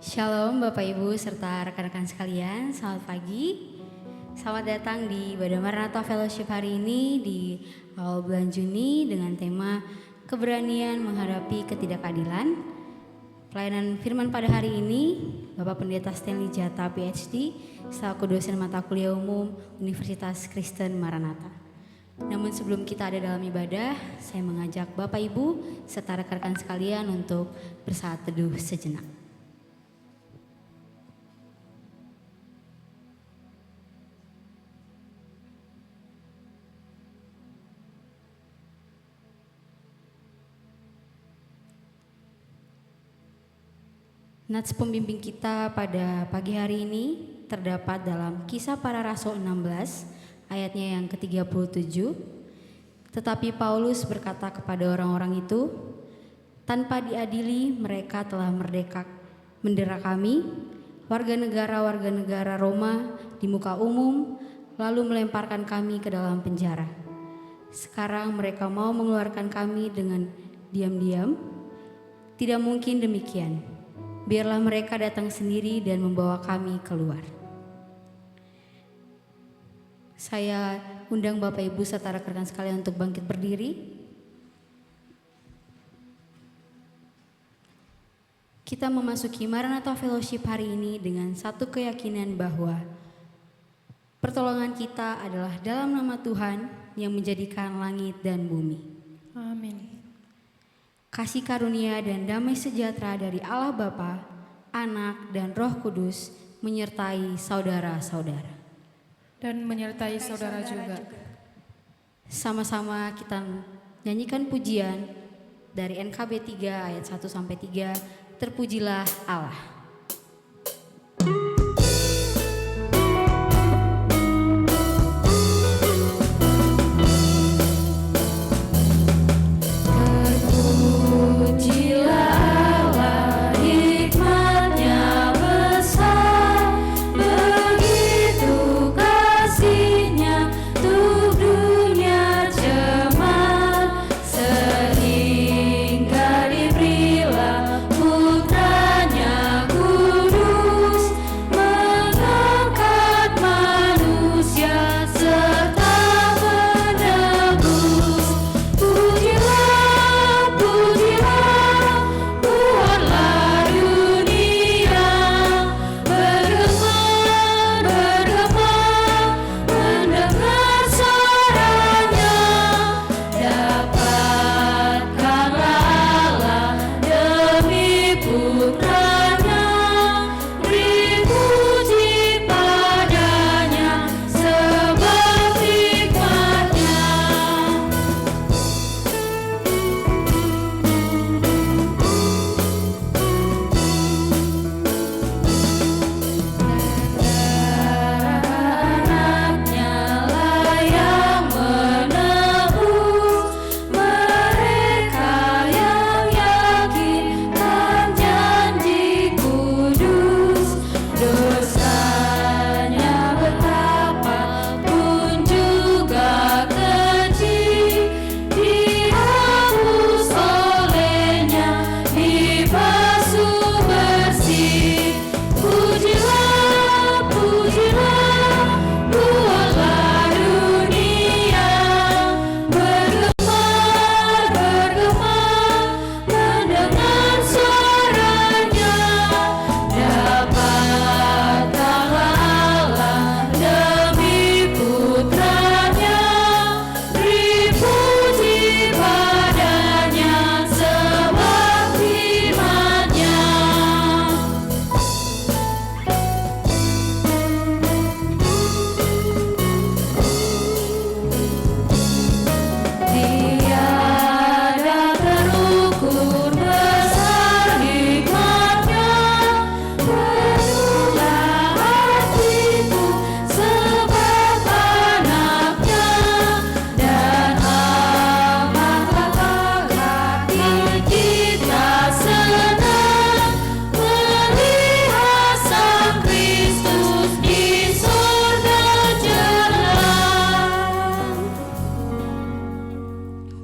Shalom Bapak Ibu serta rekan-rekan sekalian, selamat pagi. Selamat datang di Ibadah Maranatha Fellowship hari ini di awal bulan Juni dengan tema keberanian menghadapi ketidakadilan. Pelayanan firman pada hari ini Bapak Pendeta Stanley Jata PhD selaku dosen mata kuliah umum Universitas Kristen Maranatha. Namun sebelum kita ada dalam ibadah, saya mengajak Bapak Ibu serta rekan-rekan sekalian untuk bersaat teduh sejenak. Nats pembimbing kita pada pagi hari ini terdapat dalam Kisah Para Rasul 16 ayatnya yang ke-37. Tetapi Paulus berkata kepada orang-orang itu, tanpa diadili mereka telah mendera kami, warga negara Roma di muka umum, lalu melemparkan kami ke dalam penjara. Sekarang mereka mau mengeluarkan kami dengan diam-diam. Tidak mungkin demikian. Biarlah mereka datang sendiri dan membawa kami keluar. Saya undang Bapak Ibu serta rekan-rekan sekalian untuk bangkit berdiri. Kita memasuki Maranatha Fellowship hari ini dengan satu keyakinan bahwa pertolongan kita adalah dalam nama Tuhan yang menjadikan langit dan bumi. Amin. Kasih karunia dan damai sejahtera dari Allah Bapa, Anak dan Roh Kudus menyertai saudara-saudara. Dan menyertai saudara juga. Sama-sama kita nyanyikan pujian dari NKB 3 ayat 1 sampai 3, terpujilah Allah.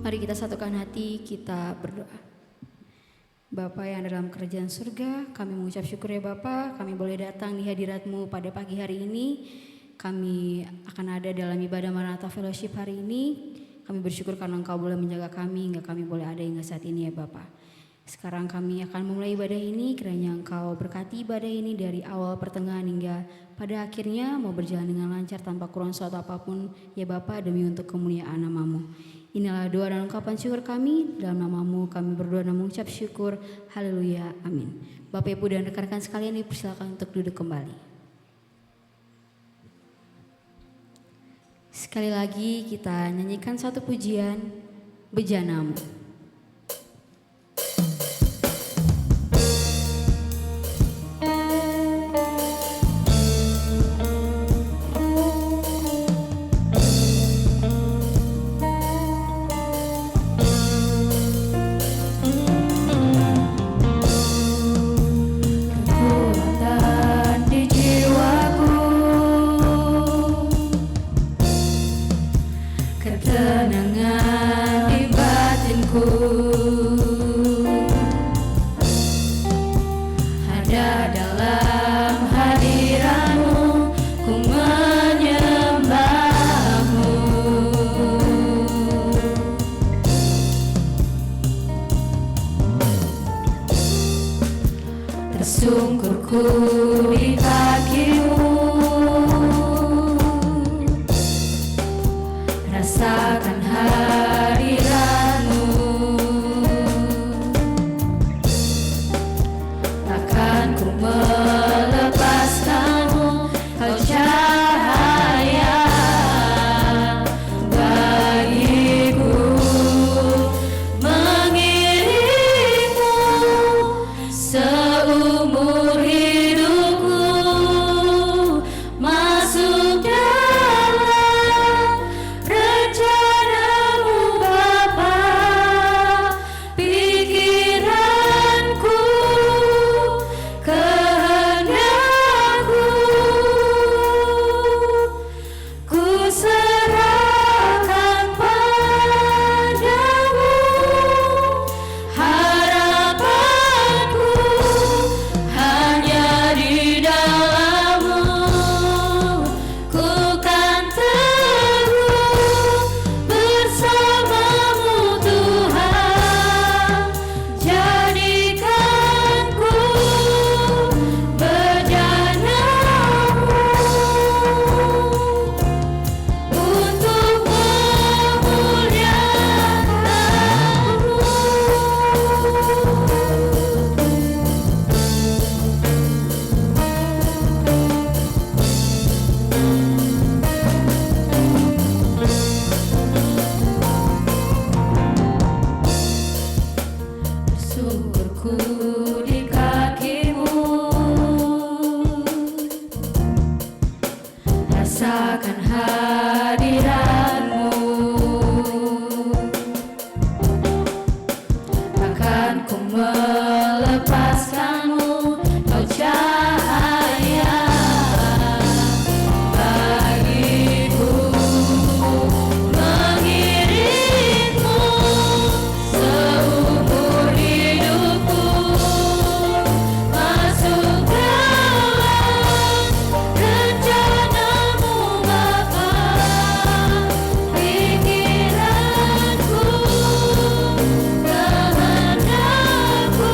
Mari kita satukan hati, kita berdoa. Bapa yang ada dalam kerajaan surga, kami mengucap syukur ya Bapa, kami boleh datang di hadirat-Mu pada pagi hari ini. Kami akan ada dalam ibadah Maranatha Fellowship hari ini. Kami bersyukur karena Engkau boleh menjaga kami hingga kami boleh ada hingga saat ini ya Bapa. Sekarang kami akan memulai ibadah ini, kiranya Engkau berkati ibadah ini dari awal pertengahan hingga pada akhirnya mau berjalan dengan lancar tanpa kurang suatu apapun ya Bapa, demi untuk kemuliaan nama-Mu. Inilah doa dan ungkapan syukur kami, dalam nama-Mu kami berdoa dan mengucap syukur. Haleluya, amin. Bapak Ibu dan rekan-rekan sekalian dipersilakan untuk duduk kembali. Sekali lagi kita nyanyikan satu pujian, Bejana-Mu. Tersungkurku di kaki-Mu, rasakan hadirat-Mu, takkan ku melepaskan-Mu, Kau cahaya bagiku, mengiringku seumur hidupku, masuk dalam rencana-Mu Bapa, pikiranku, kehendakku, ku serahkan padamu, harapanku hanya di dalam-Mu, ku kan teguh bersama-Mu Tuhan, jadikanku bejana-Mu untuk Tersungkurku di kaki-Mu, rasakan hadirat-Mu, takkan ku melepaskan-Mu, Kau cahaya bagiku, mengiringku seumur hidupku, masuk dalam rencana-Mu Bapa, pikiranku, kehendakku,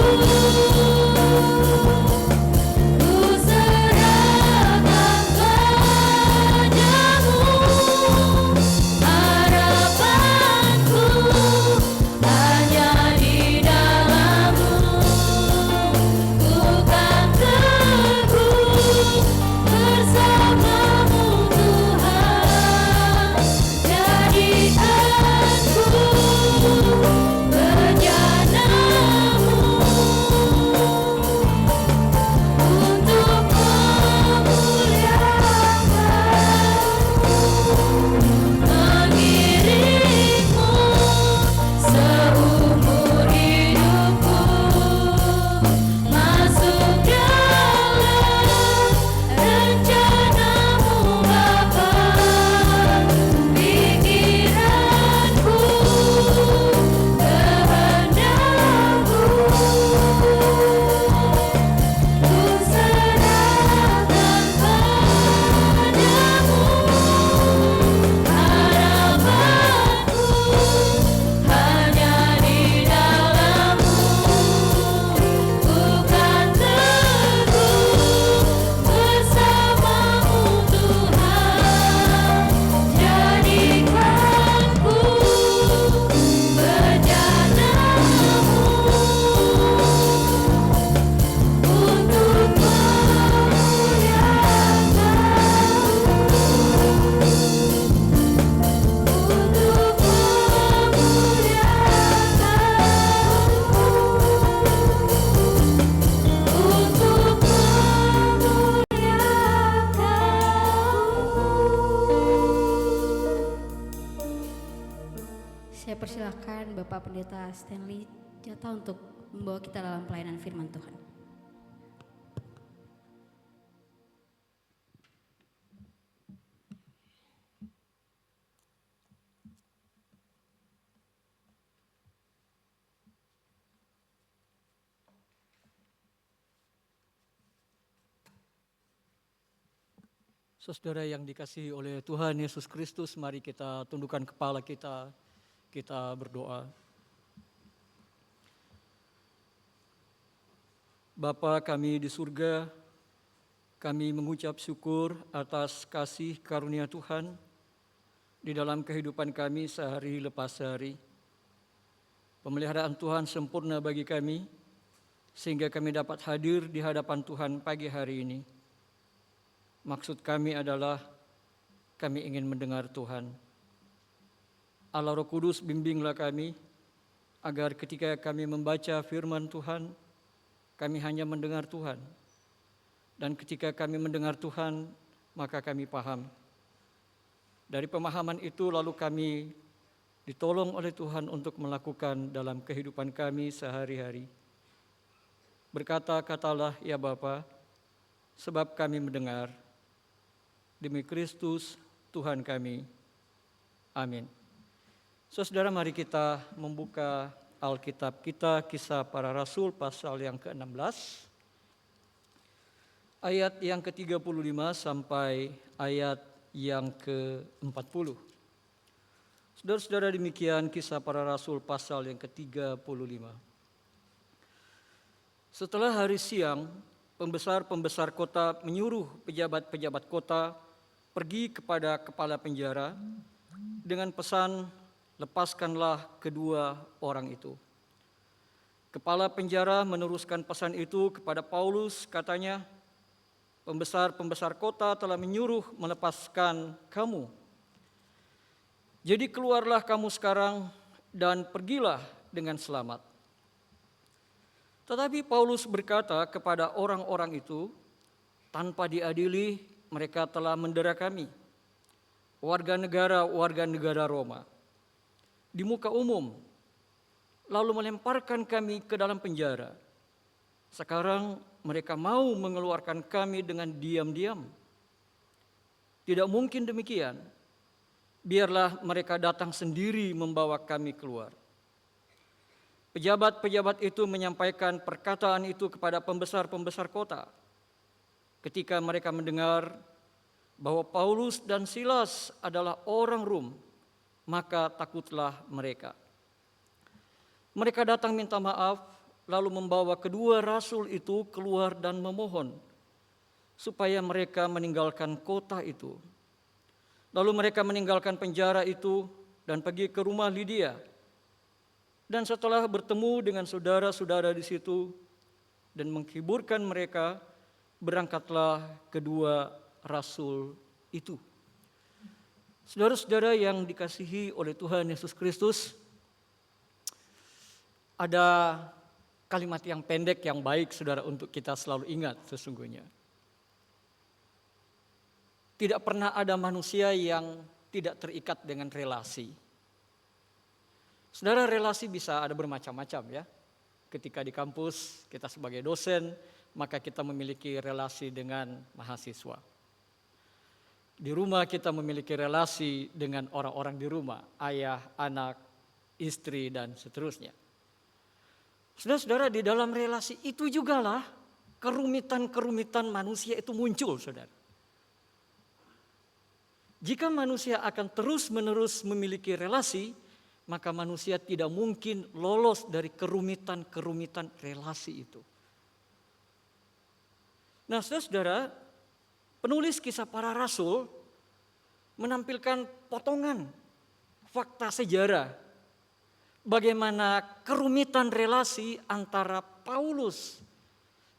Pendeta Stanley jatah untuk membawa kita dalam pelayanan firman Tuhan. Saudara yang dikasihi oleh Tuhan Yesus Kristus, mari kita tundukkan kepala kita berdoa. Bapa kami di surga, kami mengucap syukur atas kasih karunia Tuhan di dalam kehidupan kami sehari lepas sehari. Pemeliharaan Tuhan sempurna bagi kami, sehingga kami dapat hadir di hadapan Tuhan pagi hari ini. Maksud kami adalah kami ingin mendengar Tuhan. Allah Roh Kudus, bimbinglah kami agar ketika kami membaca firman Tuhan, kami hanya mendengar Tuhan. Dan ketika kami mendengar Tuhan, maka kami paham. Dari pemahaman itu lalu kami ditolong oleh Tuhan untuk melakukan dalam kehidupan kami sehari-hari. Berkata-katalah ya Bapa, sebab kami mendengar. Demi Kristus Tuhan kami. Amin. Saudara, mari kita membuka Alkitab kita, Kisah Para Rasul pasal yang ke-16. Ayat yang ke-35 sampai ayat yang ke-40. Saudara-saudara, demikian Kisah Para Rasul pasal yang ke-35. Setelah hari siang, pembesar-pembesar kota menyuruh pejabat-pejabat kota pergi kepada kepala penjara dengan pesan, lepaskanlah kedua orang itu. Kepala penjara meneruskan pesan itu kepada Paulus, katanya, pembesar-pembesar kota telah menyuruh melepaskan kamu. Jadi keluarlah kamu sekarang dan pergilah dengan selamat. Tetapi Paulus berkata kepada orang-orang itu, tanpa diadili mereka telah mendera kami, warga negara Roma, di muka umum, lalu melemparkan kami ke dalam penjara. Sekarang mereka mau mengeluarkan kami dengan diam-diam. Tidak mungkin demikian. Biarlah mereka datang sendiri membawa kami keluar. Pejabat-pejabat itu menyampaikan perkataan itu kepada pembesar-pembesar kota. Ketika mereka mendengar bahwa Paulus dan Silas adalah orang Rom, maka takutlah mereka. Mereka datang minta maaf, lalu membawa kedua rasul itu keluar dan memohon supaya mereka meninggalkan kota itu. Lalu mereka meninggalkan penjara itu dan pergi ke rumah Lydia. Dan setelah bertemu dengan saudara-saudara di situ dan menghiburkan mereka, berangkatlah kedua rasul itu. Saudara-saudara yang dikasihi oleh Tuhan Yesus Kristus, ada kalimat yang pendek yang baik saudara untuk kita selalu ingat sesungguhnya. Tidak pernah ada manusia yang tidak terikat dengan relasi. Saudara, relasi bisa ada bermacam-macam ya. Ketika di kampus kita sebagai dosen, maka kita memiliki relasi dengan mahasiswa. Di rumah kita memiliki relasi dengan orang-orang di rumah, ayah, anak, istri, dan seterusnya. Saudara-saudara, di dalam relasi itu jugalah kerumitan-kerumitan manusia itu muncul, saudara. Jika manusia akan terus-menerus memiliki relasi, maka manusia tidak mungkin lolos dari kerumitan-kerumitan relasi itu. Nah, saudara, penulis Kisah Para Rasul menampilkan potongan fakta sejarah bagaimana kerumitan relasi antara Paulus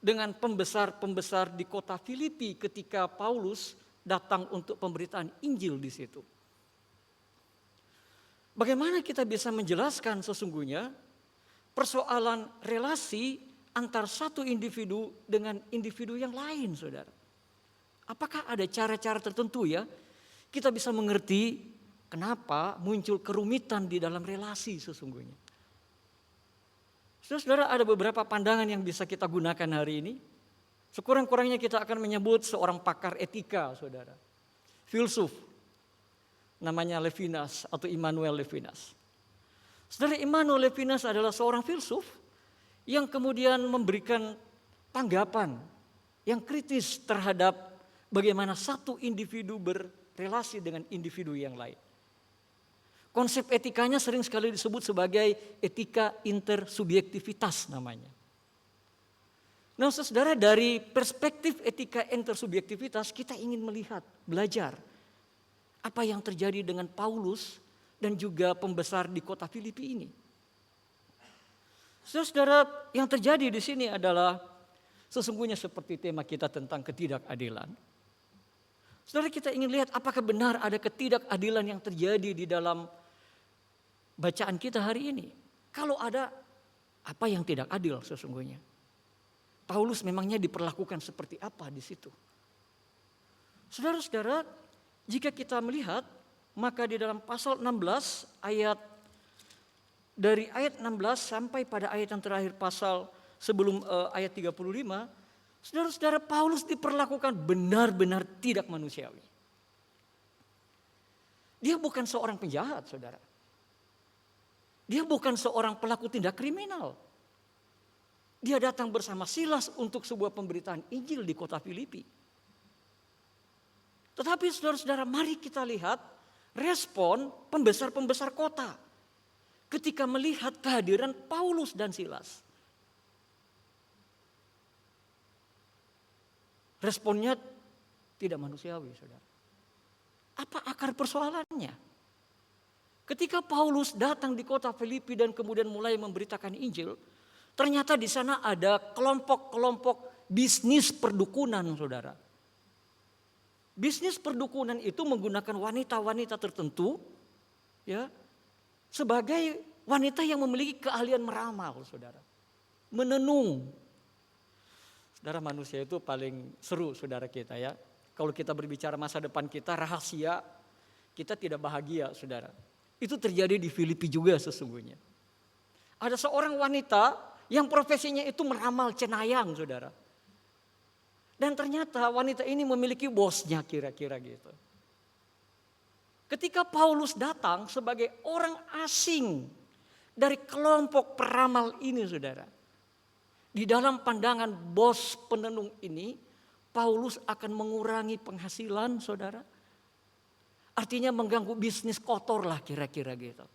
dengan pembesar-pembesar di kota Filipi ketika Paulus datang untuk pemberitaan Injil di situ. Bagaimana kita bisa menjelaskan sesungguhnya persoalan relasi antar satu individu dengan individu yang lain, saudara? Apakah ada cara-cara tertentu ya kita bisa mengerti kenapa muncul kerumitan di dalam relasi sesungguhnya? Saudara, ada beberapa pandangan yang bisa kita gunakan hari ini. Sekurang-kurangnya kita akan menyebut seorang pakar etika, saudara. Filsuf, namanya Levinas atau Immanuel Levinas. Saudara, Immanuel Levinas adalah seorang filsuf yang kemudian memberikan tanggapan yang kritis terhadap bagaimana satu individu berrelasi dengan individu yang lain. Konsep etikanya sering sekali disebut sebagai etika intersubjektivitas namanya. Nah, saudara, dari perspektif etika intersubjektivitas kita ingin melihat, belajar apa yang terjadi dengan Paulus dan juga pembesar di kota Filipi ini. Saudara, yang terjadi di sini adalah sesungguhnya seperti tema kita tentang ketidakadilan. Saudara, kita ingin lihat apakah benar ada ketidakadilan yang terjadi di dalam bacaan kita hari ini. Kalau ada, apa yang tidak adil sesungguhnya? Paulus memangnya diperlakukan seperti apa di situ? Saudara-saudara, jika kita melihat, maka di dalam pasal 16 dari ayat 16 sampai pada ayat yang terakhir pasal sebelum ayat 35, saudara-saudara, Paulus diperlakukan benar-benar tidak manusiawi. Dia bukan seorang penjahat, saudara. Dia bukan seorang pelaku tindak kriminal. Dia datang bersama Silas untuk sebuah pemberitaan Injil di kota Filipi. Tetapi saudara-saudara, mari kita lihat respon pembesar-pembesar kota ketika melihat kehadiran Paulus dan Silas. Responnya tidak manusiawi, saudara. Apa akar persoalannya? Ketika Paulus datang di kota Filipi dan kemudian mulai memberitakan Injil, ternyata di sana ada kelompok-kelompok bisnis perdukunan, saudara. Bisnis perdukunan itu menggunakan wanita-wanita tertentu, ya, sebagai wanita yang memiliki keahlian meramal, saudara. Menenung. Saudara, manusia itu paling seru, saudara kita, ya. Kalau kita berbicara masa depan kita, rahasia, kita tidak bahagia, saudara. Itu terjadi di Filipi juga sesungguhnya. Ada seorang wanita yang profesinya itu meramal cenayang, saudara. Dan ternyata wanita ini memiliki bosnya, kira-kira gitu. Ketika Paulus datang sebagai orang asing dari kelompok peramal ini, saudara. Di dalam pandangan bos penenung ini, Paulus akan mengurangi penghasilan, saudara. Artinya mengganggu bisnis kotor lah, kira-kira gitu.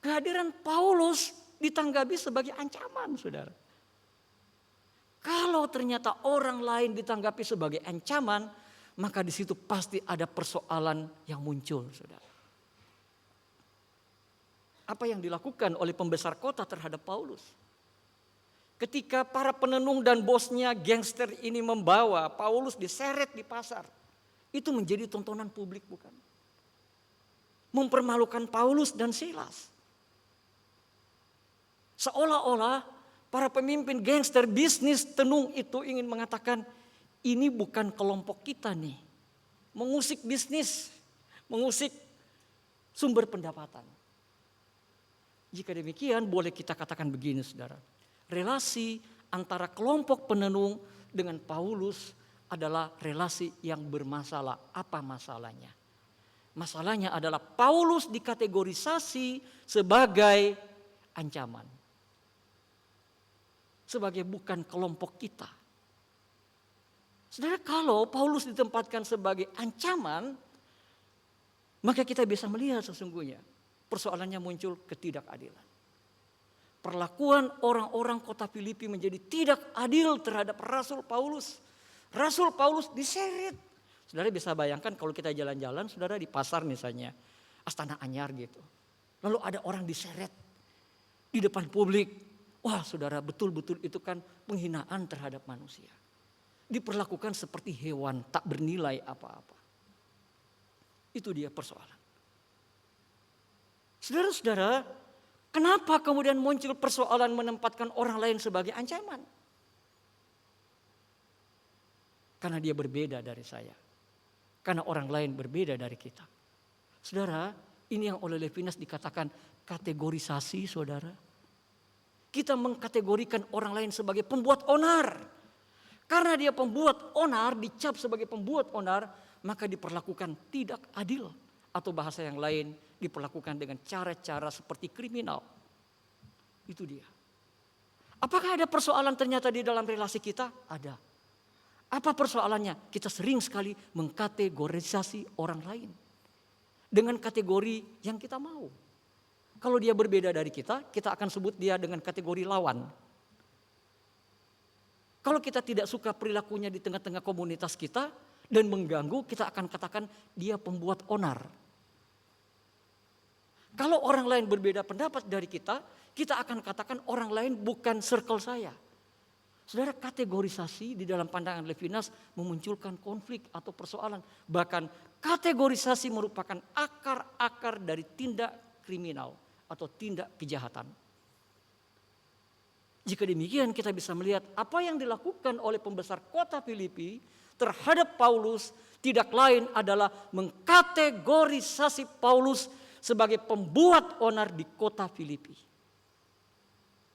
Kehadiran Paulus ditanggapi sebagai ancaman, saudara. Kalau ternyata orang lain ditanggapi sebagai ancaman, maka di situ pasti ada persoalan yang muncul, saudara. Apa yang dilakukan oleh pembesar kota terhadap Paulus? Ketika para penenung dan bosnya gangster ini membawa Paulus diseret di pasar, itu menjadi tontonan publik, bukan? Mempermalukan Paulus dan Silas. Seolah-olah para pemimpin gangster bisnis tenung itu ingin mengatakan, ini bukan kelompok kita nih. Mengusik bisnis, mengusik sumber pendapatan. Jika demikian boleh kita katakan begini, saudara. Relasi antara kelompok penenung dengan Paulus adalah relasi yang bermasalah. Apa masalahnya? Masalahnya adalah Paulus dikategorisasi sebagai ancaman. Sebagai bukan kelompok kita. Saudara, kalau Paulus ditempatkan sebagai ancaman, maka kita bisa melihat sesungguhnya persoalannya muncul ketidakadilan. Perlakuan orang-orang kota Filipi menjadi tidak adil terhadap Rasul Paulus. Rasul Paulus diseret. Saudara bisa bayangkan kalau kita jalan-jalan, saudara, di pasar misalnya, Astana Anyar gitu. Lalu ada orang diseret di depan publik. Wah, saudara, betul-betul itu kan penghinaan terhadap manusia. Diperlakukan seperti hewan, tak bernilai apa-apa. Itu dia persoalan. Saudara-saudara, kenapa kemudian muncul persoalan menempatkan orang lain sebagai ancaman? Karena dia berbeda dari saya. Karena orang lain berbeda dari kita. Saudara, ini yang oleh Levinas dikatakan kategorisasi, saudara. kita mengkategorikan orang lain sebagai pembuat onar. Karena dia pembuat onar, dicap sebagai pembuat onar, maka diperlakukan tidak adil. Atau bahasa yang lain, diperlakukan dengan cara-cara seperti kriminal. Itu dia. Apakah ada persoalan ternyata di dalam relasi kita? Ada. Apa persoalannya? Kita sering sekali mengkategorisasi orang lain dengan kategori yang kita mau. Kalau dia berbeda dari kita akan sebut dia dengan kategori lawan. Kalau kita tidak suka perilakunya di tengah-tengah komunitas kita dan mengganggu, kita akan katakan dia pembuat onar. Kalau orang lain berbeda pendapat dari kita akan katakan orang lain bukan circle saya. Saudara, kategorisasi di dalam pandangan Levinas memunculkan konflik atau persoalan. Bahkan kategorisasi merupakan akar-akar dari tindak kriminal atau tindak kejahatan. Jika demikian kita bisa melihat apa yang dilakukan oleh pembesar kota Filipi terhadap Paulus tidak lain adalah mengkategorisasi Paulus sebagai pembuat onar di kota Filipi.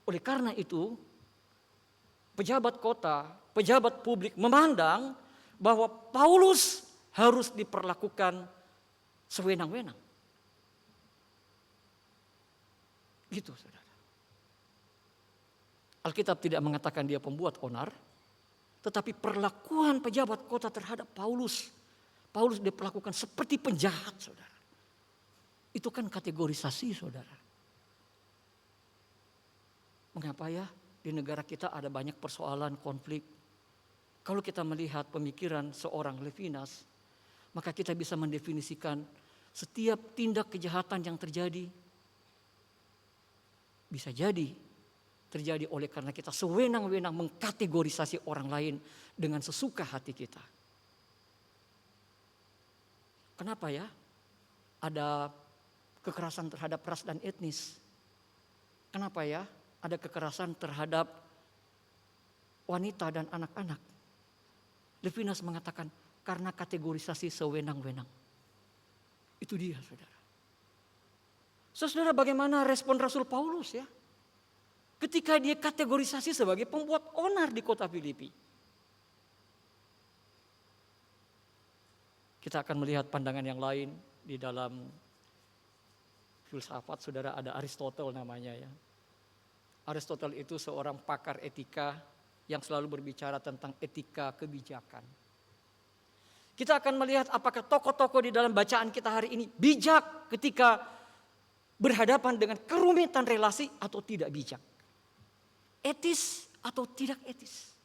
Oleh karena itu, pejabat kota, pejabat publik memandang bahwa Paulus harus diperlakukan sewenang-wenang. Gitu, saudara. Alkitab tidak mengatakan dia pembuat onar, tetapi perlakuan pejabat kota terhadap Paulus diperlakukan seperti penjahat, saudara. Itu kan kategorisasi, saudara. Mengapa ya di negara kita ada banyak persoalan konflik? Kalau kita melihat pemikiran seorang Levinas, maka kita bisa mendefinisikan setiap tindak kejahatan yang terjadi bisa jadi terjadi oleh karena kita sewenang-wenang mengkategorisasi orang lain dengan sesuka hati kita. Kenapa ya? Ada kekerasan terhadap ras dan etnis. Kenapa ya? Ada kekerasan terhadap wanita dan anak-anak. Levinas mengatakan karena kategorisasi sewenang-wenang. Itu dia, saudara. Saudara, bagaimana respon Rasul Paulus ya? Ketika dia kategorisasi sebagai pembuat onar di kota Filipi. Kita akan melihat pandangan yang lain di dalam filsafat, saudara, ada Aristoteles namanya ya. Aristoteles itu seorang pakar etika yang selalu berbicara tentang etika kebijakan. Kita akan melihat apakah tokoh-tokoh di dalam bacaan kita hari ini bijak ketika berhadapan dengan kerumitan relasi atau tidak bijak. Etis atau tidak etis.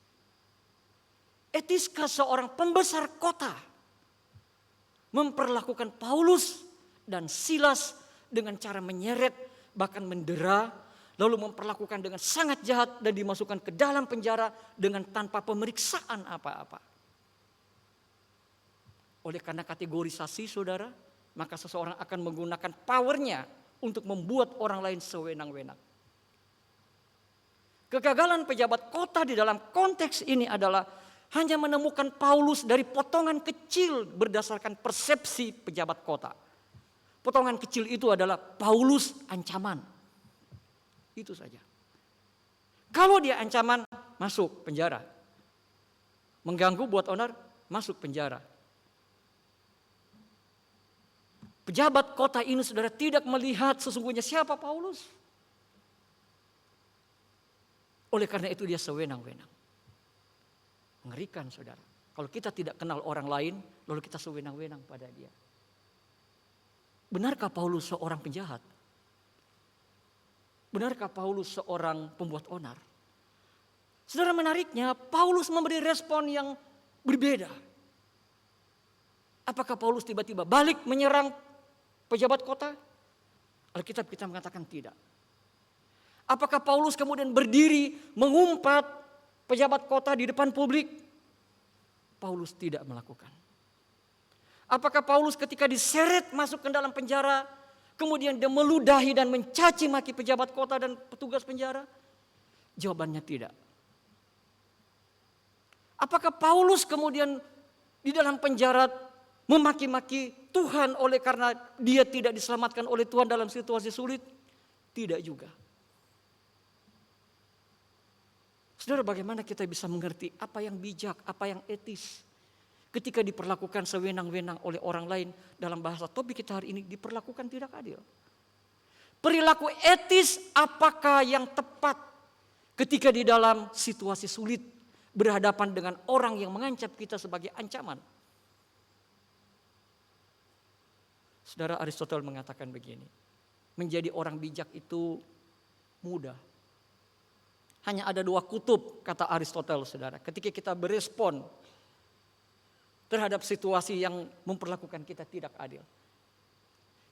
Etiskah seorang pembesar kota memperlakukan Paulus dan Silas dengan cara menyeret bahkan mendera, lalu memperlakukan dengan sangat jahat dan dimasukkan ke dalam penjara dengan tanpa pemeriksaan apa-apa. Oleh karena kategorisasi, saudara, maka seseorang akan menggunakan powernya untuk membuat orang lain sewenang-wenang. Kegagalan pejabat kota di dalam konteks ini adalah hanya menemukan Paulus dari potongan kecil berdasarkan persepsi pejabat kota. Potongan kecil itu adalah Paulus ancaman. Itu saja. Kalau dia ancaman, masuk penjara. Mengganggu buat onar, masuk penjara. Pejabat kota ini, saudara, tidak melihat sesungguhnya siapa Paulus. Oleh karena itu dia sewenang-wenang. Mengerikan, saudara. Kalau kita tidak kenal orang lain, lalu kita sewenang-wenang pada dia. Benarkah Paulus seorang penjahat? Benarkah Paulus seorang pembuat onar? Saudara, menariknya Paulus memberi respon yang berbeda. Apakah Paulus tiba-tiba balik menyerang pejabat kota? Alkitab kita mengatakan tidak. Apakah Paulus kemudian berdiri mengumpat pejabat kota di depan publik? Paulus tidak melakukan. Apakah Paulus ketika diseret masuk ke dalam penjara, kemudian dia meludahi dan mencaci maki pejabat kota dan petugas penjara? Jawabannya tidak. Apakah Paulus kemudian di dalam penjara memaki-maki Tuhan oleh karena dia tidak diselamatkan oleh Tuhan dalam situasi sulit? Tidak juga. Saudara, bagaimana kita bisa mengerti apa yang bijak, apa yang etis ketika diperlakukan sewenang-wenang oleh orang lain? Dalam bahasa topik kita hari ini, diperlakukan tidak adil. Perilaku etis apakah yang tepat ketika di dalam situasi sulit berhadapan dengan orang yang mengancam kita sebagai ancaman? Saudara, Aristoteles mengatakan begini, menjadi orang bijak itu mudah. Hanya ada dua kutub, kata Aristoteles, saudara. Ketika kita berespon terhadap situasi yang memperlakukan kita tidak adil.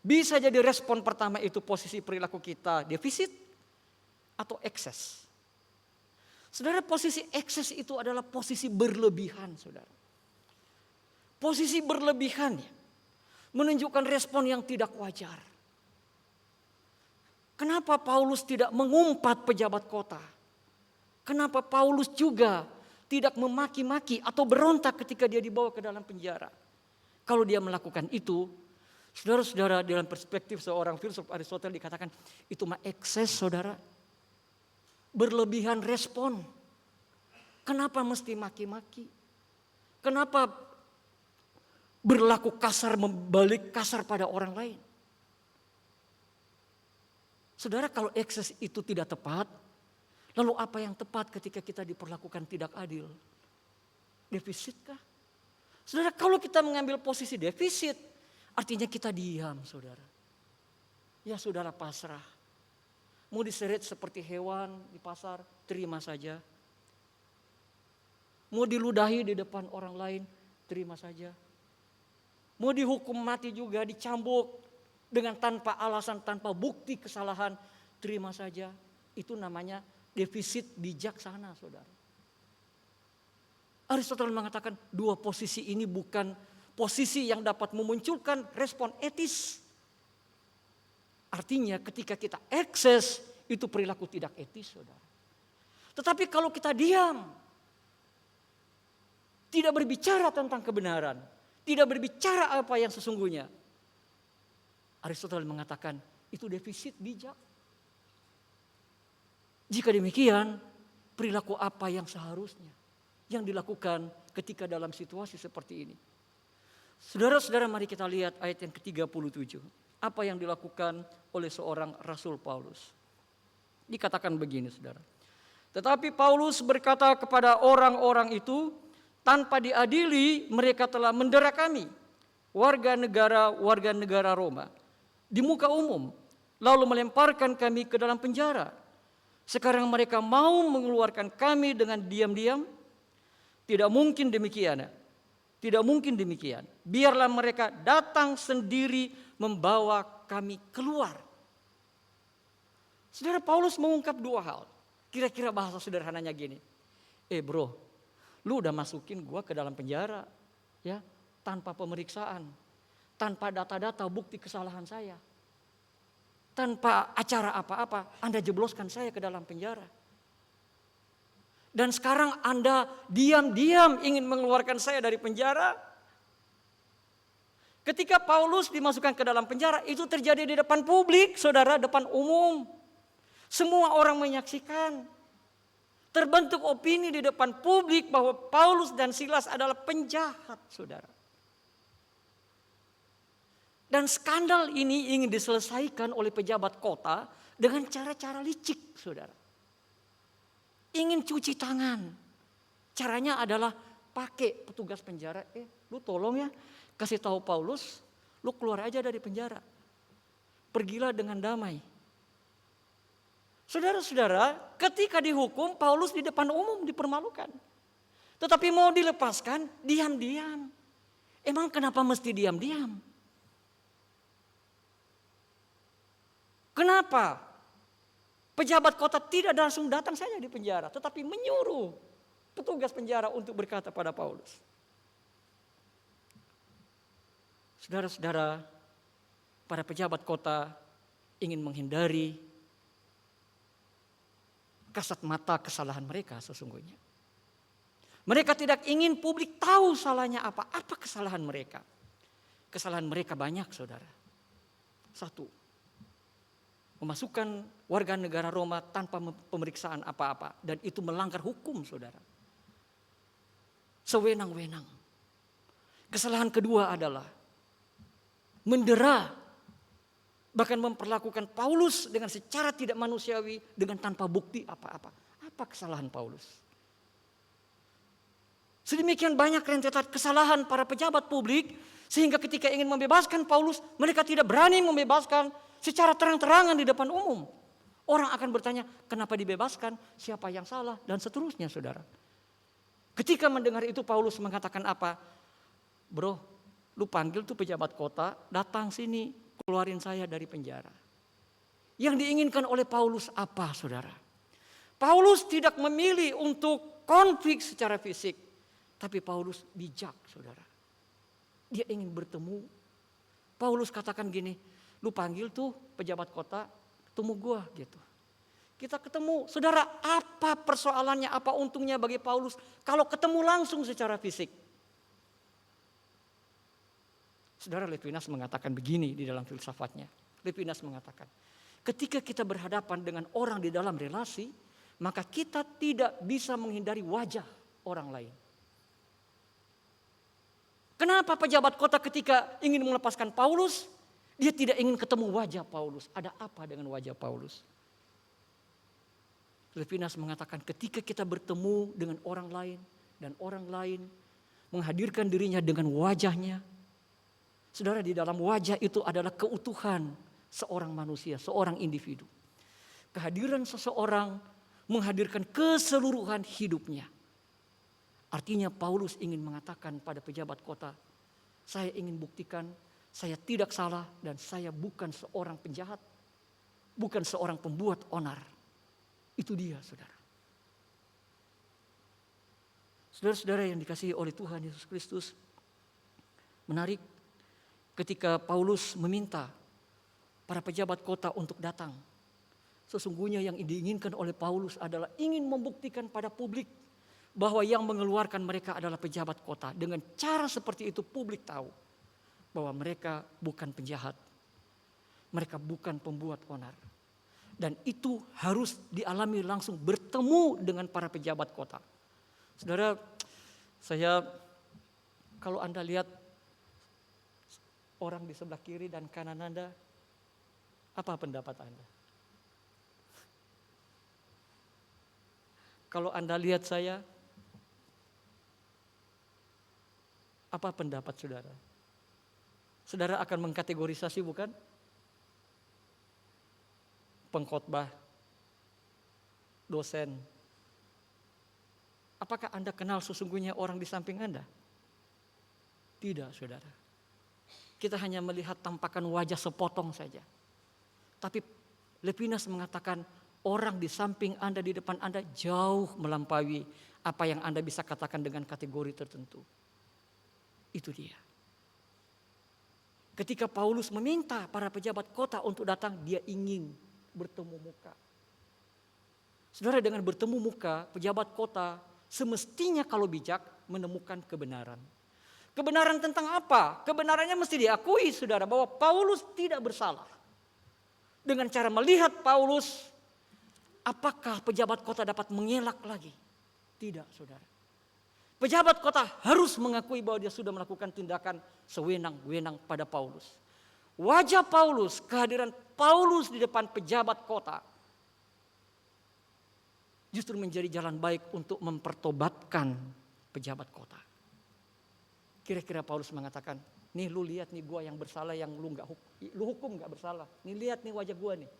Bisa jadi respon pertama itu posisi perilaku kita defisit atau ekses. Saudara, posisi ekses itu adalah posisi berlebihan, saudara. Posisi berlebihan menunjukkan respon yang tidak wajar. Kenapa Paulus tidak mengumpat pejabat kota? Kenapa Paulus juga tidak memaki-maki atau berontak ketika dia dibawa ke dalam penjara? Kalau dia melakukan itu, saudara-saudara, dalam perspektif seorang filsuf Aristoteles dikatakan itu mah ekses, saudara. Berlebihan respon. Kenapa mesti maki-maki? Kenapa berlaku kasar, membalik kasar pada orang lain? Saudara, kalau ekses itu tidak tepat, lalu apa yang tepat ketika kita diperlakukan tidak adil? Defisitkah? Saudara, kalau kita mengambil posisi defisit, artinya kita diam, saudara. Ya, saudara pasrah. Mau diseret seperti hewan di pasar, terima saja. Mau diludahi di depan orang lain, terima saja. Mau dihukum mati juga, dicambuk dengan tanpa alasan, tanpa bukti kesalahan, terima saja. Itu namanya defisit bijaksana, saudara. Aristoteles mengatakan dua posisi ini bukan posisi yang dapat memunculkan respon etis. Artinya ketika kita ekses, itu perilaku tidak etis, saudara. Tetapi kalau kita diam, tidak berbicara tentang kebenaran, tidak berbicara apa yang sesungguhnya, Aristoteles mengatakan itu defisit bijak. Jika demikian, perilaku apa yang seharusnya yang dilakukan ketika dalam situasi seperti ini? Saudara-saudara, mari kita lihat ayat yang ke-37. Apa yang dilakukan oleh seorang Rasul Paulus? Dikatakan begini, saudara. Tetapi Paulus berkata kepada orang-orang itu, tanpa diadili mereka telah mendera kami, warga negara Roma, di muka umum, lalu melemparkan kami ke dalam penjara. Sekarang mereka mau mengeluarkan kami dengan diam-diam? Tidak mungkin demikian. Tidak mungkin demikian. Biarlah mereka datang sendiri membawa kami keluar. Saudara, Paulus mengungkap dua hal. Kira-kira bahasa sederhananya gini. Bro, lu udah masukin gua ke dalam penjara, ya, tanpa pemeriksaan, tanpa data-data bukti kesalahan saya. Tanpa acara apa-apa, Anda jebloskan saya ke dalam penjara. Dan sekarang Anda diam-diam ingin mengeluarkan saya dari penjara. Ketika Paulus dimasukkan ke dalam penjara, itu terjadi di depan publik, saudara, depan umum. Semua orang menyaksikan. Terbentuk opini di depan publik bahwa Paulus dan Silas adalah penjahat, saudara. Dan skandal ini ingin diselesaikan oleh pejabat kota dengan cara-cara licik, saudara. Ingin cuci tangan. Caranya adalah pakai petugas penjara. Lu tolong ya, kasih tahu Paulus, lu keluar aja dari penjara. Pergilah dengan damai. Saudara-saudara, ketika dihukum, Paulus di depan umum dipermalukan. Tetapi mau dilepaskan, diam-diam. Emang kenapa mesti diam-diam? Kenapa? Pejabat kota tidak langsung datang saja di penjara, tetapi menyuruh petugas penjara untuk berkata pada Paulus. Saudara-saudara, para pejabat kota ingin menghindari kasat mata kesalahan mereka sesungguhnya. Mereka tidak ingin publik tahu salahnya apa kesalahan mereka. Kesalahan mereka banyak, saudara. Satu, memasukkan warga negara Roma tanpa pemeriksaan apa-apa. Dan itu melanggar hukum, saudara. Sewenang-wenang. Kesalahan kedua adalah mendera, bahkan memperlakukan Paulus dengan secara tidak manusiawi dengan tanpa bukti apa-apa. Apa kesalahan Paulus? Sedemikian banyak rentetan kesalahan para pejabat publik sehingga ketika ingin membebaskan Paulus, mereka tidak berani membebaskan secara terang-terangan di depan umum. Orang akan bertanya, kenapa dibebaskan? Siapa yang salah? Dan seterusnya, saudara. Ketika mendengar itu Paulus mengatakan apa? Bro, lu panggil tuh pejabat kota, datang sini, keluarin saya dari penjara. Yang diinginkan oleh Paulus apa, saudara? Paulus tidak memilih untuk konflik secara fisik, tapi Paulus bijak, saudara. Dia ingin bertemu. Paulus katakan gini, lu panggil tuh pejabat kota, ketemu gua gitu. Kita ketemu, saudara, apa persoalannya, apa untungnya bagi Paulus kalau ketemu langsung secara fisik? Saudara, Levinas mengatakan begini di dalam filsafatnya. Levinas mengatakan, ketika kita berhadapan dengan orang di dalam relasi, maka kita tidak bisa menghindari wajah orang lain. Kenapa pejabat kota ketika ingin melepaskan Paulus, dia tidak ingin ketemu wajah Paulus? Ada apa dengan wajah Paulus? Levinas mengatakan ketika kita bertemu dengan orang lain dan orang lain menghadirkan dirinya dengan wajahnya, saudara, di dalam wajah itu adalah keutuhan seorang manusia, seorang individu. Kehadiran seseorang menghadirkan keseluruhan hidupnya. Artinya Paulus ingin mengatakan pada pejabat kota, saya ingin buktikan saya tidak salah dan saya bukan seorang penjahat, bukan seorang pembuat onar. Itu dia, saudara. Saudara-saudara yang dikasihi oleh Tuhan Yesus Kristus, menarik ketika Paulus meminta para pejabat kota untuk datang. Sesungguhnya yang diinginkan oleh Paulus adalah ingin membuktikan pada publik bahwa yang mengeluarkan mereka adalah pejabat kota. Dengan cara seperti itu publik tahu bahwa mereka bukan penjahat. Mereka bukan pembuat onar. Dan itu harus dialami langsung bertemu dengan para pejabat kota. Saudara, kalau Anda lihat orang di sebelah kiri dan kanan Anda, apa pendapat Anda? Kalau Anda lihat saya, apa pendapat saudara? Saudara akan mengkategorisasi bukan? Pengkhotbah, dosen. Apakah Anda kenal sesungguhnya orang di samping Anda? Tidak, saudara. Kita hanya melihat tampakan wajah sepotong saja. Tapi Levinas mengatakan orang di samping Anda, di depan Anda jauh melampaui apa yang Anda bisa katakan dengan kategori tertentu. Itu dia. Ketika Paulus meminta para pejabat kota untuk datang, dia ingin bertemu muka. Saudara, dengan bertemu muka, pejabat kota semestinya kalau bijak menemukan kebenaran. Kebenaran tentang apa? Kebenarannya mesti diakui, saudara, bahwa Paulus tidak bersalah. Dengan cara melihat Paulus, apakah pejabat kota dapat mengelak lagi? Tidak, saudara. Pejabat kota harus mengakui bahwa dia sudah melakukan tindakan sewenang-wenang pada Paulus. Wajah Paulus, kehadiran Paulus di depan pejabat kota justru menjadi jalan baik untuk mempertobatkan pejabat kota. Kira-kira Paulus mengatakan, nih lu lihat nih gua yang bersalah, yang lu hukum nggak bersalah. Nih lihat nih wajah gua nih.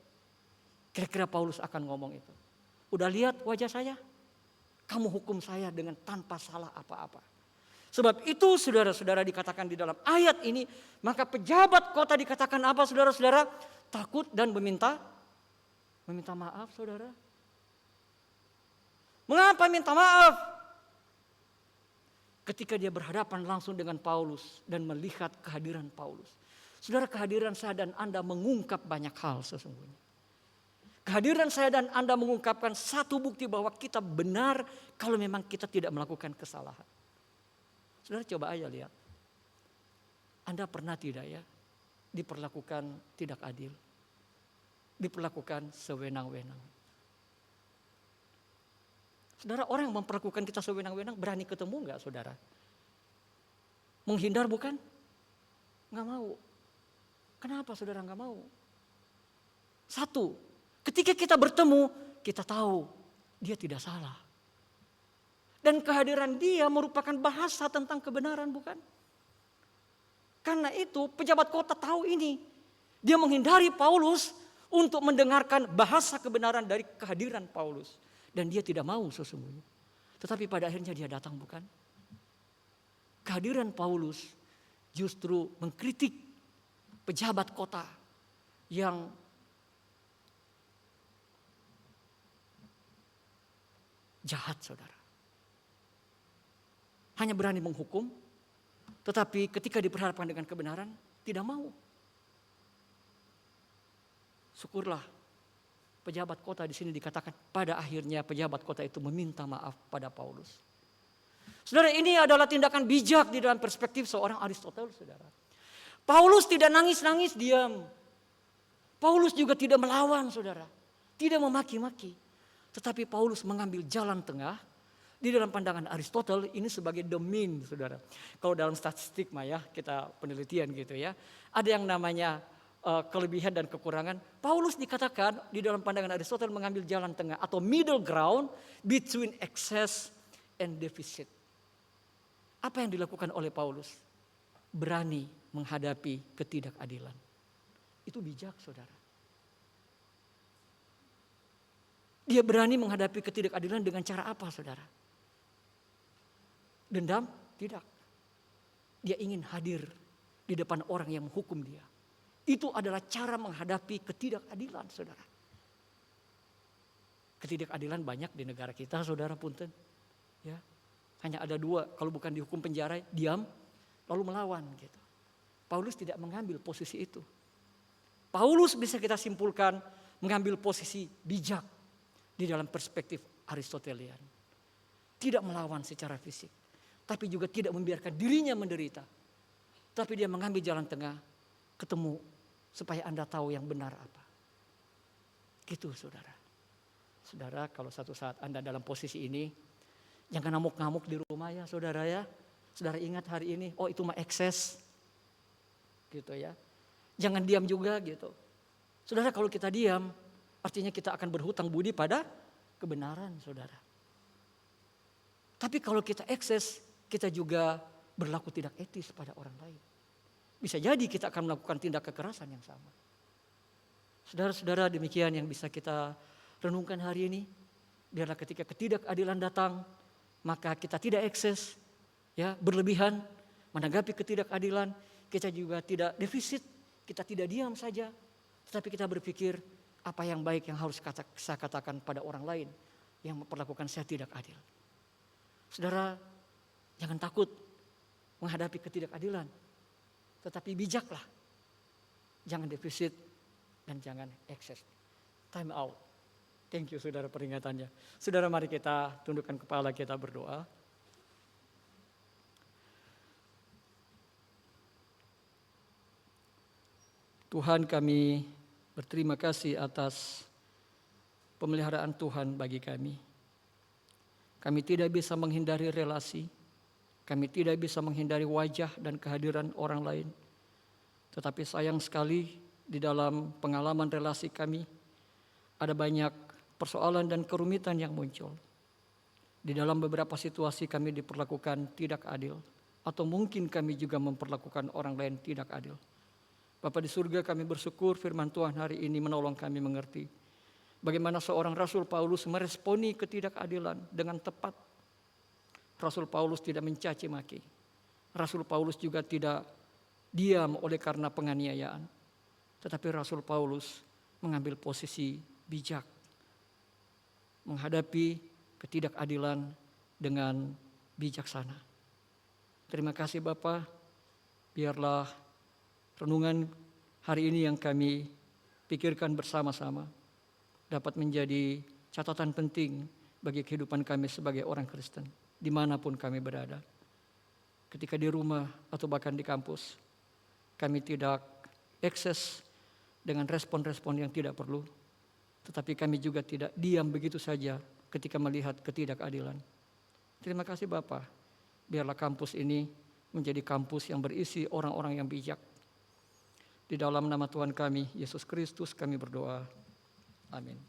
Kira-kira Paulus akan ngomong itu. Udah lihat wajah saya? Kamu hukum saya dengan tanpa salah apa-apa. Sebab itu saudara-saudara dikatakan di dalam ayat ini, maka pejabat kota dikatakan apa saudara-saudara? Takut dan meminta maaf, saudara. Mengapa minta maaf? Ketika dia berhadapan langsung dengan Paulus dan melihat kehadiran Paulus. Saudara, kehadiran saya dan Anda mengungkap banyak hal sesungguhnya. Kehadiran saya dan Anda mengungkapkan satu bukti bahwa kita benar kalau memang kita tidak melakukan kesalahan. Saudara, coba aja lihat. Anda pernah tidak ya diperlakukan tidak adil? diperlakukan sewenang-wenang. Saudara, orang yang memperlakukan kita sewenang-wenang berani ketemu enggak, saudara? Menghindar bukan? Enggak mau. Kenapa saudara enggak mau? Satu, ketika kita bertemu, kita tahu dia tidak salah. Dan kehadiran dia merupakan bahasa tentang kebenaran, bukan? Karena itu pejabat kota tahu ini. Dia menghindari Paulus untuk mendengarkan bahasa kebenaran dari kehadiran Paulus. Dan dia tidak mau sesungguhnya. Tetapi pada akhirnya dia datang, bukan? Kehadiran Paulus justru mengkritik pejabat kota yang jahat, saudara. Hanya berani menghukum, tetapi ketika diperhadapkan dengan kebenaran, tidak mau. Syukurlah pejabat kota di sini dikatakan pada akhirnya pejabat kota itu meminta maaf pada Paulus. Saudara, ini adalah tindakan bijak di dalam perspektif seorang Aristoteles, saudara. Paulus tidak nangis-nangis diam. Paulus juga tidak melawan, saudara. Tidak memaki-maki. Tetapi Paulus mengambil jalan tengah. Di dalam pandangan Aristoteles ini sebagai the mean, saudara. Kalau dalam statistik mah ya, kita penelitian gitu ya. Ada yang namanya kelebihan dan kekurangan. Paulus dikatakan di dalam pandangan Aristoteles mengambil jalan tengah atau middle ground between excess and deficit. Apa yang dilakukan oleh Paulus? Berani menghadapi ketidakadilan. Itu bijak, saudara. Dia berani menghadapi ketidakadilan dengan cara apa, saudara? Dendam? Tidak. Dia ingin hadir di depan orang yang menghukum dia. Itu adalah cara menghadapi ketidakadilan, saudara. Ketidakadilan banyak di negara kita, saudara punten. Ya, hanya ada dua, kalau bukan dihukum penjara, diam, lalu melawan gitu. Paulus tidak mengambil posisi itu. Paulus bisa kita simpulkan mengambil posisi bijak di dalam perspektif Aristotelian. Tidak melawan secara fisik, tapi juga tidak membiarkan dirinya menderita. Tapi dia mengambil jalan tengah, ketemu supaya Anda tahu yang benar apa. Gitu, saudara. Saudara, kalau satu saat Anda dalam posisi ini, jangan ngamuk-ngamuk di rumah ya, saudara ya. Saudara ingat hari ini, oh itu mah ekses. Gitu ya. Jangan diam juga gitu. Saudara, kalau kita diam, artinya kita akan berhutang budi pada kebenaran, saudara. Tapi kalau kita ekses, kita juga berlaku tidak etis pada orang lain. Bisa jadi kita akan melakukan tindak kekerasan yang sama. Saudara-saudara, demikian yang bisa kita renungkan hari ini. Biarlah ketika ketidakadilan datang, maka kita tidak ekses, ya, berlebihan menanggapi ketidakadilan. Kita juga tidak defisit, kita tidak diam saja, tetapi kita berpikir apa yang baik yang harus saya katakan pada orang lain yang memperlakukan saya tidak adil. Saudara, jangan takut menghadapi ketidakadilan, tetapi bijaklah. Jangan defisit dan jangan ekses. Time out. Thank you, saudara, peringatannya. Saudara, mari kita tundukkan kepala, kita berdoa. Tuhan, kami berterima kasih atas pemeliharaan Tuhan bagi kami. Kami tidak bisa menghindari relasi. Kami tidak bisa menghindari wajah dan kehadiran orang lain. Tetapi sayang sekali di dalam pengalaman relasi kami ada banyak persoalan dan kerumitan yang muncul. Di dalam beberapa situasi kami diperlakukan tidak adil. Atau mungkin kami juga memperlakukan orang lain tidak adil. Bapa di surga, kami bersyukur firman Tuhan hari ini menolong kami mengerti bagaimana seorang Rasul Paulus meresponi ketidakadilan dengan tepat. Rasul Paulus tidak mencaci maki. Rasul Paulus juga tidak diam oleh karena penganiayaan. Tetapi Rasul Paulus mengambil posisi bijak menghadapi ketidakadilan dengan bijaksana. Terima kasih Bapa. Biarlah renungan hari ini yang kami pikirkan bersama-sama dapat menjadi catatan penting bagi kehidupan kami sebagai orang Kristen, dimanapun kami berada. Ketika di rumah atau bahkan di kampus, kami tidak ekses dengan respon-respon yang tidak perlu. Tetapi kami juga tidak diam begitu saja ketika melihat ketidakadilan. Terima kasih Bapa, biarlah kampus ini menjadi kampus yang berisi orang-orang yang bijak. Di dalam nama Tuhan kami, Yesus Kristus, kami berdoa. Amin.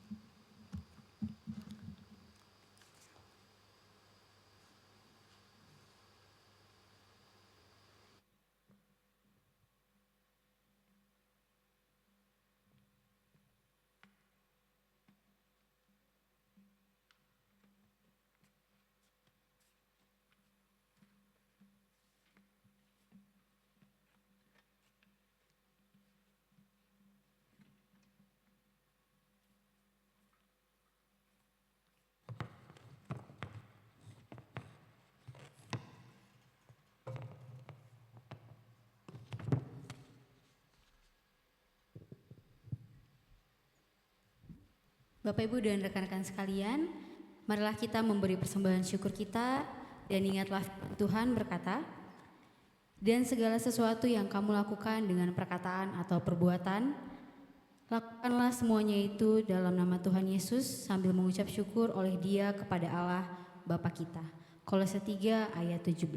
Bapak, Ibu, dan rekan-rekan sekalian, marilah kita memberi persembahan syukur kita dan ingatlah Tuhan berkata, dan segala sesuatu yang kamu lakukan dengan perkataan atau perbuatan, lakukanlah semuanya itu dalam nama Tuhan Yesus sambil mengucap syukur oleh Dia kepada Allah Bapa kita. Kolose 3 ayat 17.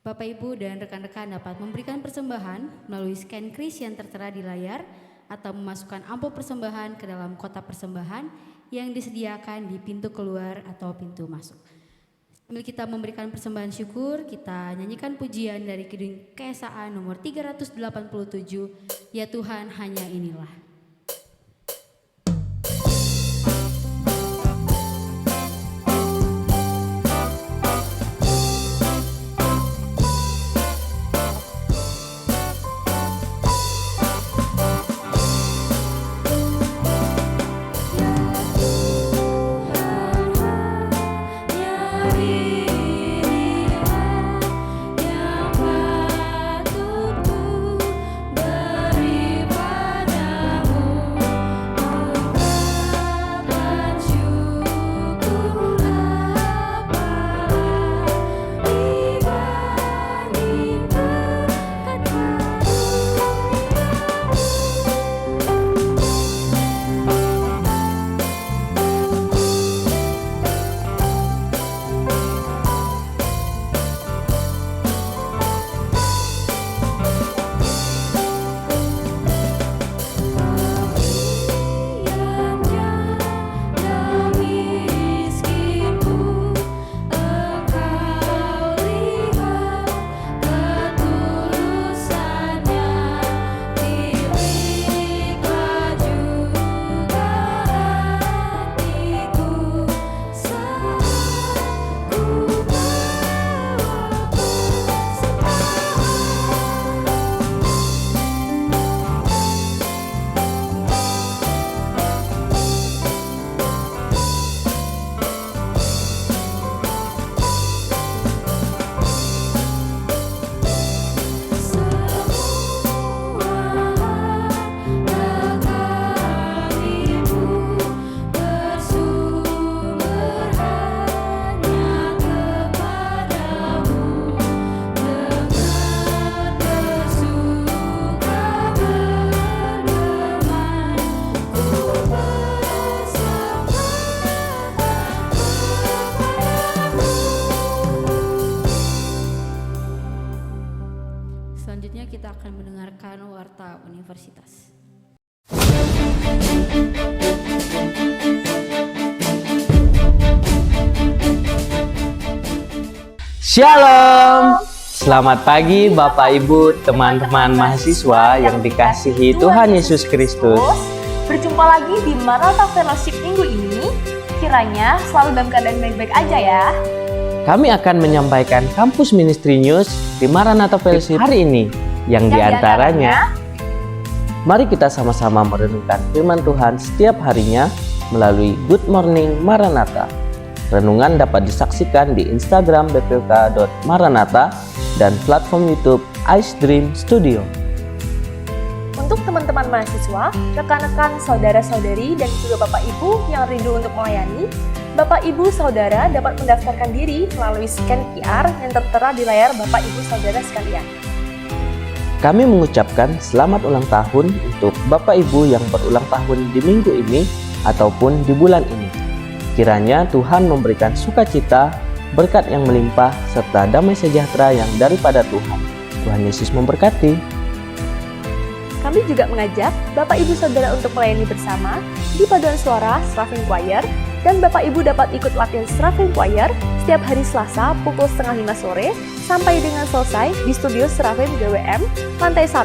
Bapak, Ibu, dan rekan-rekan dapat memberikan persembahan melalui scan kris yang tertera di layar atau memasukkan amplop persembahan ke dalam kotak persembahan yang disediakan di pintu keluar atau pintu masuk. Sambil kita memberikan persembahan syukur, kita nyanyikan pujian dari Kidung Keesaan nomor 387, Ya Tuhan Hanya Inilah. Selanjutnya kita akan mendengarkan warta universitas. Shalom, selamat pagi Bapak Ibu, teman-teman mahasiswa yang dikasihi Tuhan Yesus Kristus. Berjumpa lagi di Maranatha Fellowship minggu ini. Kiranya selalu dalam keadaan baik-baik aja ya. Kami akan menyampaikan Kampus Ministry News di Maranatha Fellowship hari ini, yang diantaranya, mari kita sama-sama merenungkan firman Tuhan setiap harinya melalui Good Morning Maranatha. Renungan dapat disaksikan di Instagram bpk.maranatha dan platform YouTube Ice Dream Studio. Untuk teman-teman mahasiswa, rekan-rekan, saudara-saudari, dan juga Bapak Ibu yang rindu untuk melayani, Bapak Ibu Saudara dapat mendaftarkan diri melalui scan QR yang tertera di layar Bapak Ibu Saudara sekalian. Kami mengucapkan selamat ulang tahun untuk Bapak Ibu yang berulang tahun di minggu ini ataupun di bulan ini. Kiranya Tuhan memberikan sukacita, berkat yang melimpah, serta damai sejahtera yang daripada Tuhan. Tuhan Yesus memberkati. Kami juga mengajak Bapak Ibu Saudara untuk melayani bersama di paduan suara Seraphim Choir, dan Bapak Ibu dapat ikut latihan Seraphim Choir setiap hari Selasa pukul 4:30 sore sampai dengan selesai di studio Seraphim GWM lantai 1.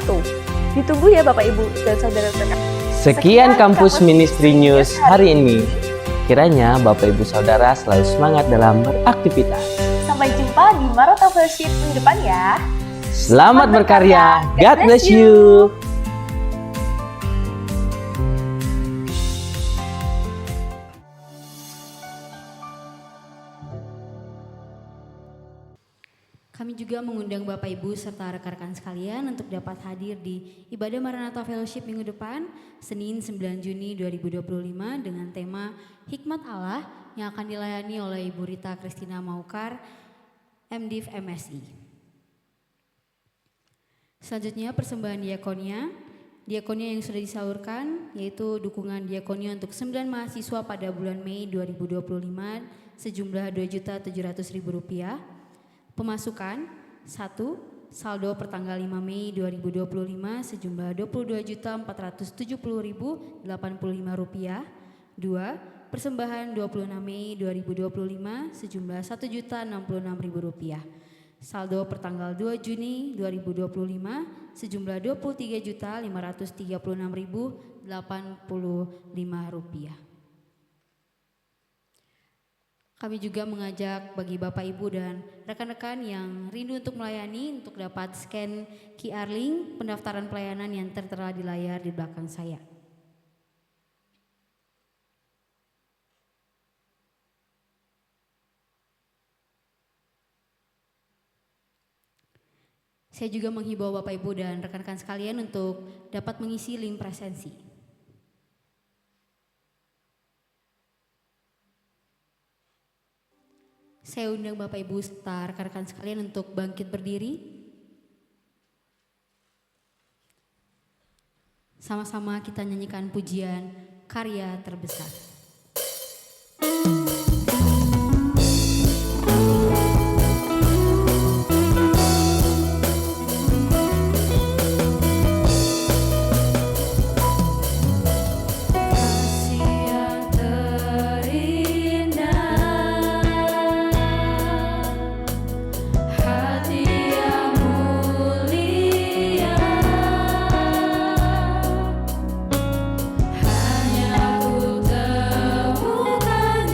Ditunggu ya Bapak Ibu dan saudara-saudara. Sekian Kampus Ministry News hari ini. Kiranya Bapak Ibu Saudara selalu semangat dalam beraktivitas. Sampai jumpa di Maranatha Fellowship minggu depan ya. Selamat berkarya. God bless you. Kami juga mengundang Bapak Ibu serta rekan-rekan sekalian untuk dapat hadir di ibadah Maranatha Fellowship minggu depan, Senin 9 Juni 2025 dengan tema Hikmat Allah yang akan dilayani oleh Ibu Rita Kristina Maukar, MDiv MSI. Selanjutnya persembahan diakonia. Diakonia yang sudah disalurkan yaitu dukungan diakonia untuk 9 mahasiswa pada bulan Mei 2025 sejumlah Rp2.700.000. Pemasukan 1. Saldo pertanggal 5 Mei 2025 sejumlah Rp22.470.085. 2. Persembahan 26 Mei 2025 sejumlah Rp1.066.000. Saldo pertanggal 2 Juni 2025 sejumlah Rp23.536.085. Kami juga mengajak bagi Bapak Ibu dan rekan-rekan yang rindu untuk melayani untuk dapat scan QR link pendaftaran pelayanan yang tertera di layar di belakang saya. Saya juga menghimbau Bapak Ibu dan rekan-rekan sekalian untuk dapat mengisi link presensi. Saya undang Bapak Ibu serta rekan-rekan sekalian untuk bangkit berdiri. Sama-sama kita nyanyikan pujian Karya Terbesar. Hanya ku temukan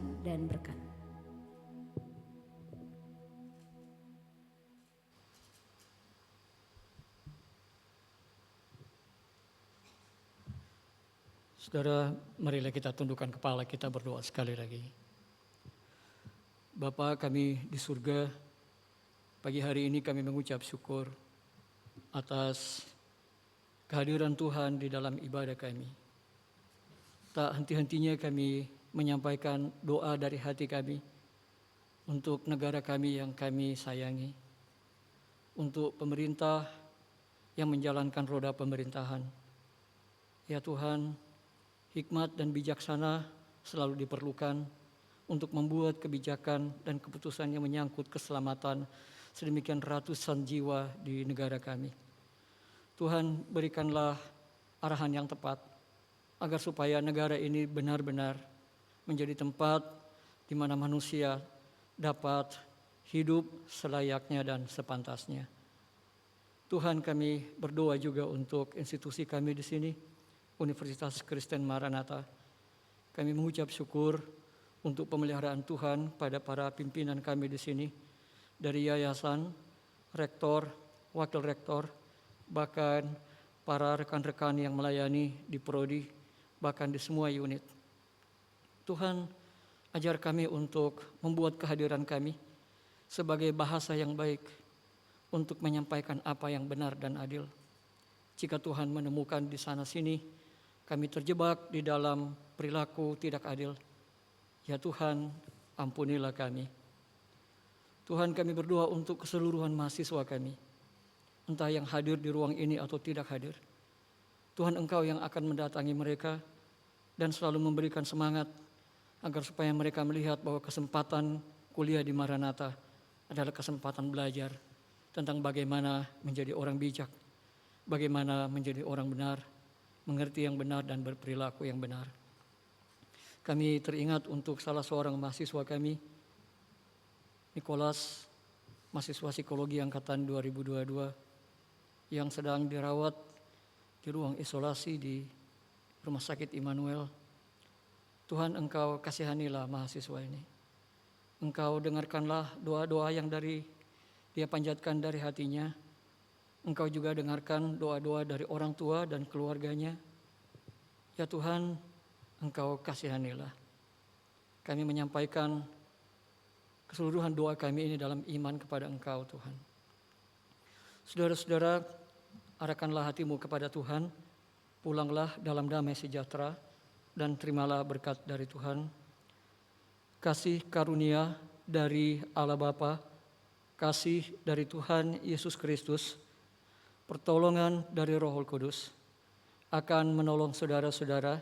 Tuhan dan berkat. Saudara, marilah kita tundukkan kepala kita berdoa sekali lagi. Bapa kami di surga, pagi hari ini kami mengucap syukur atas kehadiran Tuhan di dalam ibadah kami. Tak henti-hentinya kami menyampaikan doa dari hati kami untuk negara kami yang kami sayangi, untuk pemerintah yang menjalankan roda pemerintahan. Ya Tuhan, hikmat dan bijaksana selalu diperlukan untuk membuat kebijakan dan keputusan yang menyangkut keselamatan sedemikian ratusan jiwa di negara kami. Tuhan, berikanlah arahan yang tepat agar supaya negara ini benar-benar menjadi tempat di mana manusia dapat hidup selayaknya dan sepantasnya. Tuhan, kami berdoa juga untuk institusi kami di sini, Universitas Kristen Maranatha. Kami mengucap syukur untuk pemeliharaan Tuhan pada para pimpinan kami di sini, dari yayasan, rektor, wakil rektor, bahkan para rekan-rekan yang melayani di prodi, bahkan di semua unit. Tuhan, ajar kami untuk membuat kehadiran kami sebagai bahasa yang baik untuk menyampaikan apa yang benar dan adil. Jika Tuhan menemukan di sana-sini kami terjebak di dalam perilaku tidak adil, ya Tuhan, ampunilah kami. Tuhan, kami berdoa untuk keseluruhan mahasiswa kami, entah yang hadir di ruang ini atau tidak hadir. Tuhan, Engkau yang akan mendatangi mereka dan selalu memberikan semangat agar supaya mereka melihat bahwa kesempatan kuliah di Maranatha adalah kesempatan belajar tentang bagaimana menjadi orang bijak, bagaimana menjadi orang benar, mengerti yang benar dan berperilaku yang benar. Kami teringat untuk salah seorang mahasiswa kami, Nicholas, mahasiswa psikologi angkatan 2022, yang sedang dirawat di ruang isolasi di Rumah Sakit Immanuel. Tuhan, Engkau kasihanilah mahasiswa ini. Engkau dengarkanlah doa-doa yang dia panjatkan dari hatinya. Engkau juga dengarkan doa-doa dari orang tua dan keluarganya. Ya Tuhan, Engkau kasihanilah. Kami menyampaikan keseluruhan doa kami ini dalam iman kepada Engkau, Tuhan. Saudara-saudara, arahkanlah hatimu kepada Tuhan, pulanglah dalam damai sejahtera, dan terimalah berkat dari Tuhan. Kasih karunia dari Allah Bapa, kasih dari Tuhan Yesus Kristus, pertolongan dari Roh Kudus akan menolong saudara-saudara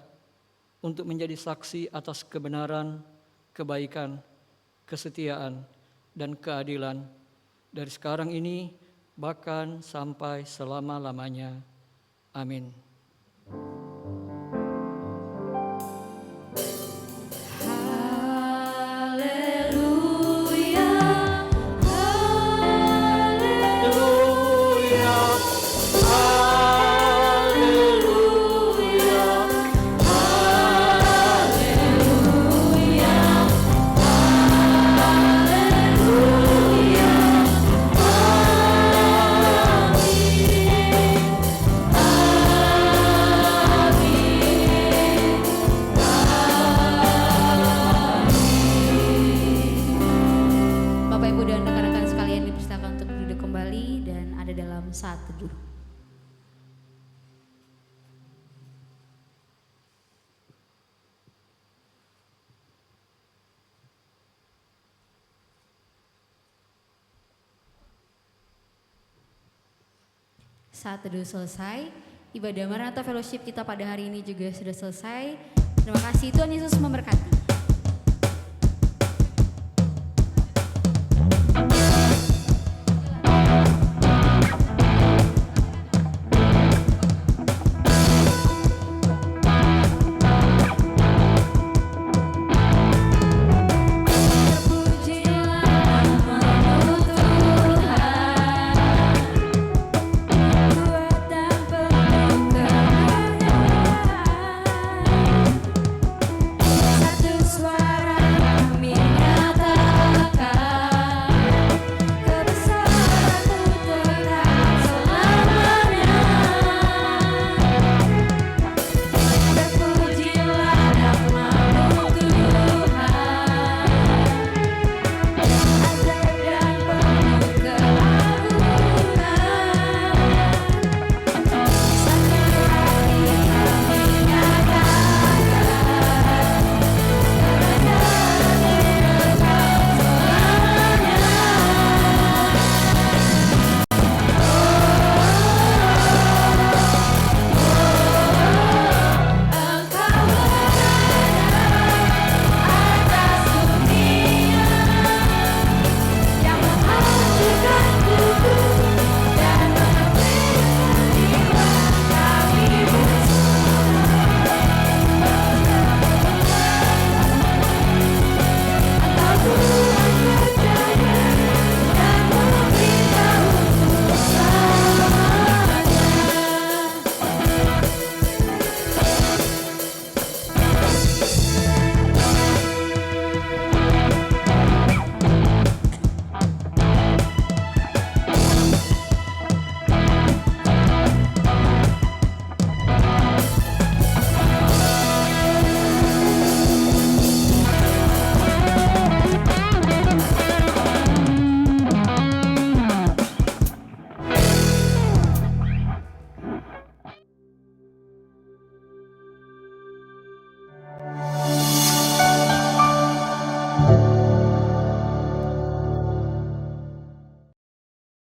untuk menjadi saksi atas kebenaran, kebaikan, kesetiaan, dan keadilan dari sekarang ini bahkan sampai selama-lamanya. Amin. Saat teduh. Saat teduh selesai, ibadah Maranatha Fellowship kita pada hari ini juga sudah selesai. Terima kasih, Tuhan Yesus memberkati.